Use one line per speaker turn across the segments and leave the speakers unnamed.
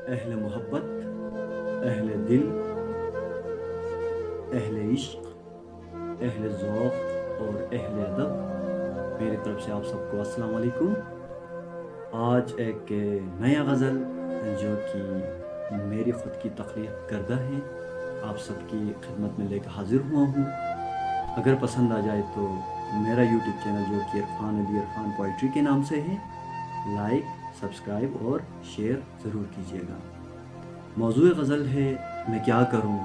اہل محبت، اہل دل، اہل عشق، اہل ذوق اور اہل ادب، میری طرف سے آپ سب کو السلام علیکم۔ آج ایک نیا غزل جو کہ میری خود کی تخلیق کردہ ہے آپ سب کی خدمت میں لے کے حاضر ہوا ہوں۔ اگر پسند آ جائے تو میرا یوٹیوب چینل جو کہ عرفان علی عرفان پوئٹری کے نام سے ہے، لائک، سبسکرائب اور شیئر ضرور کیجیے گا۔ موضوع غزل ہے میں کیا کروں،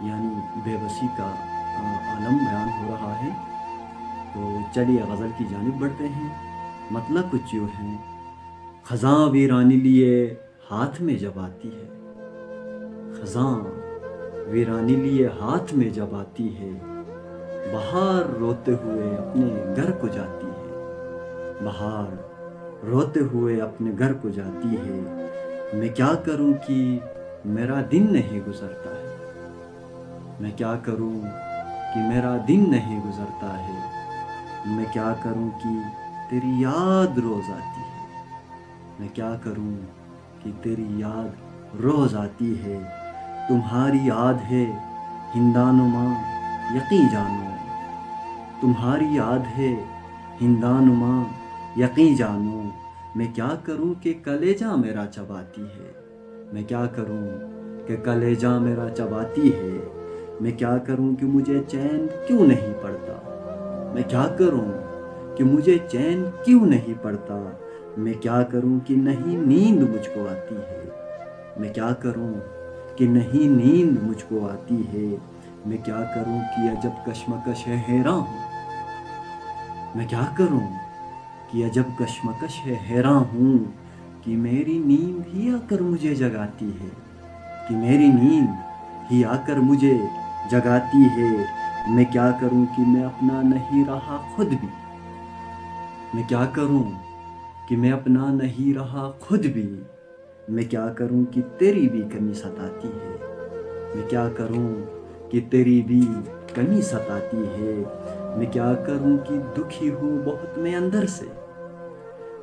یعنی بے بسی کا عالم بیان ہو رہا ہے۔ تو چلیے غزل کی جانب بڑھتے ہیں۔ مطلب کچھ یوں ہے: خزاں ویرانی لیے ہاتھ میں جب آتی ہے، خزاں ویرانی لیے ہاتھ میں جب آتی ہے، بہار روتے ہوئے اپنے گھر کو جاتی ہے، بہار روتے ہوئے اپنے گھر کو جاتی ہے۔ میں کیا کروں کہ میرا دن نہیں گزرتا ہے، میں کیا کروں کہ میرا دن نہیں گزرتا ہے، میں کیا کروں کہ تیری یاد روز آتی ہے، میں کیا کروں کہ تیری یاد روز آتی ہے۔ تمہاری یاد ہے ہندانما یقین جانو، تمہاری یاد ہے ہندانما یقین جانو۔ میں کیا کروں کہ کلیجہ میرا چباتی ہے، میں کیا کروں کہ کلیجہ میرا چباتی ہے۔ میں کیا کروں کہ مجھے چین کیوں نہیں پڑتا، میں کیا کروں کہ مجھے چین کیوں نہیں پڑتا۔ میں کیا کروں کہ نہیں نیند مجھ کو آتی ہے، میں کیا کروں کہ نہیں نیند مجھ کو آتی ہے۔ میں کیا کروں کہ عجب کشمکش ہے حیراں ہوں، میں کیا کروں کہ عجب کشمکش ہے حیراں ہوں، کہ میری نیند ہی آ کر مجھے جگاتی ہے، کہ میری نیند ہی آ کر مجھے جگاتی ہے۔ میں کیا کروں کہ میں اپنا نہیں رہا خود بھی، میں کیا کروں کہ میں اپنا نہیں رہا خود بھی۔ میں کیا کروں کہ تیری بھی کمی ستاتی ہے، میں کیا کروں کہ تیری بھی کمی ستاتی ہے۔ میں کیا کروں کہ دکھی ہوں بہت میں اندر سے،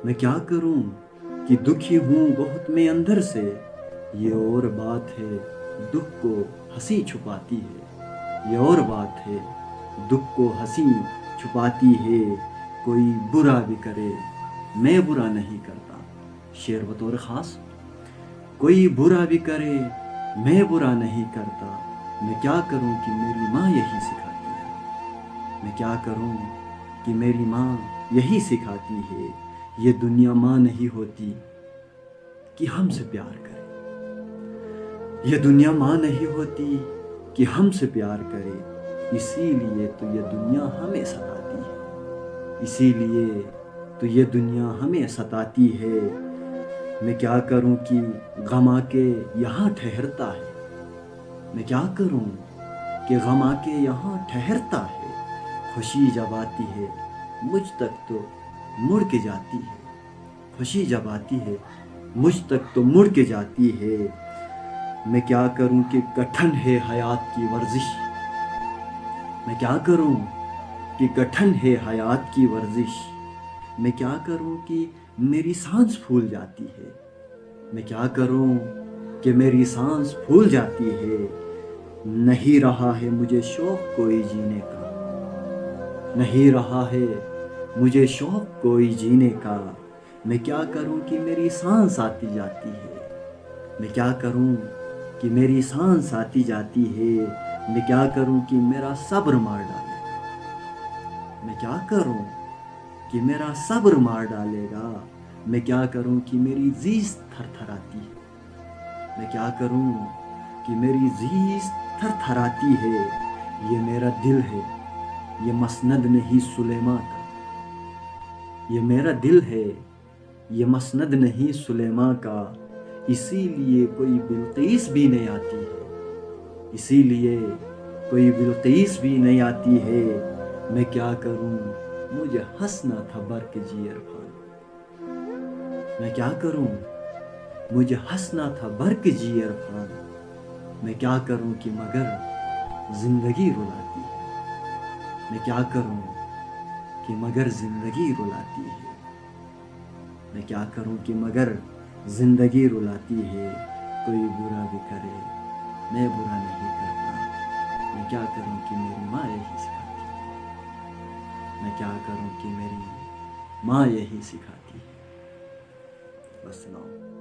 میں کیا کروں کہ دکھی ہوں بہت میں اندر سے۔ یہ اور بات ہے دکھ کو ہنسی چھپاتی ہے، یہ اور بات ہے دکھ کو ہنسی چھپاتی ہے۔ کوئی برا بھی کرے میں برا نہیں کرتا، شعر بطور خاص۔ کوئی برا بھی کرے میں برا نہیں کرتا، میں کیا کروں کہ میری ماں یہی سکھاتی ہے، میں کیا کروں کہ میری ماں یہی سکھاتی ہے۔ یہ دنیا ماں نہیں ہوتی کہ ہم سے پیار کرے، یہ دنیا ماں نہیں ہوتی کہ ہم سے پیار کرے۔ اسی لیے تو یہ دنیا ہمیں ستاتی ہے، اسی لیے تو یہ دنیا ہمیں ستاتی ہے۔ میں کیا کروں کہ غم آ کے یہاں ٹھہرتا ہے، میں کیا کروں کہ غم آ کے یہاں ٹھہرتا ہے۔ خوشی جب آتی ہے مجھ تک تو مڑ کے جاتی ہے، خوشی جب آتی ہے مجھ تک تو مڑ کے جاتی ہے۔ میں کیا کروں کہ کٹھن ہے حیات کی ورزش، میں کیا کروں کہ کٹھن ہے حیات کی ورزش۔ میں کیا کروں کہ میری سانس پھول جاتی ہے، میں کیا کروں کہ میری سانس پھول جاتی ہے۔ نہیں رہا ہے مجھے شوق کوئی جینے کا، نہیں رہا ہے مجھے شوق کوئی جینے کا۔ میں کیا کروں کہ میری سانس آتی جاتی ہے، میں کیا کروں کہ میری سانس آتی جاتی ہے۔ میں کیا کروں کہ میرا صبر مار ڈالے گا، میں کیا کروں کہ میرا صبر مار ڈالے گا۔ میں کیا کروں کہ میری زیست تھر تھراتی ہے، میں کیا کروں کہ میری زیست تھر تھراتی ہے۔ یہ میرا دل ہے یہ مسند نہیں سلیمان کا، یہ میرا دل ہے یہ مسند نہیں سلیمان کا۔ اسی لیے کوئی بلقیس بھی نہیں آتی ہے، اسی لیے کوئی بلقیس بھی نہیں آتی ہے۔ میں کیا کروں مجھے ہنسنا تھا برق جی عرفان، میں کیا کروں مجھے ہنسنا تھا برق جی عرفان۔ میں کیا کروں کہ مگر زندگی رلاتی ہے، میں کیا کروں کہ مگر زندگی رلاتی ہے، میں کیا کروں کہ مگر زندگی رلاتی ہے۔ کوئی برا بھی کرے میں برا نہیں کرتا، میں کیا کروں کہ میری ماں یہی سکھاتی ہے، میں کیا کروں کہ میری ماں یہی سکھاتی ہے۔ السلام۔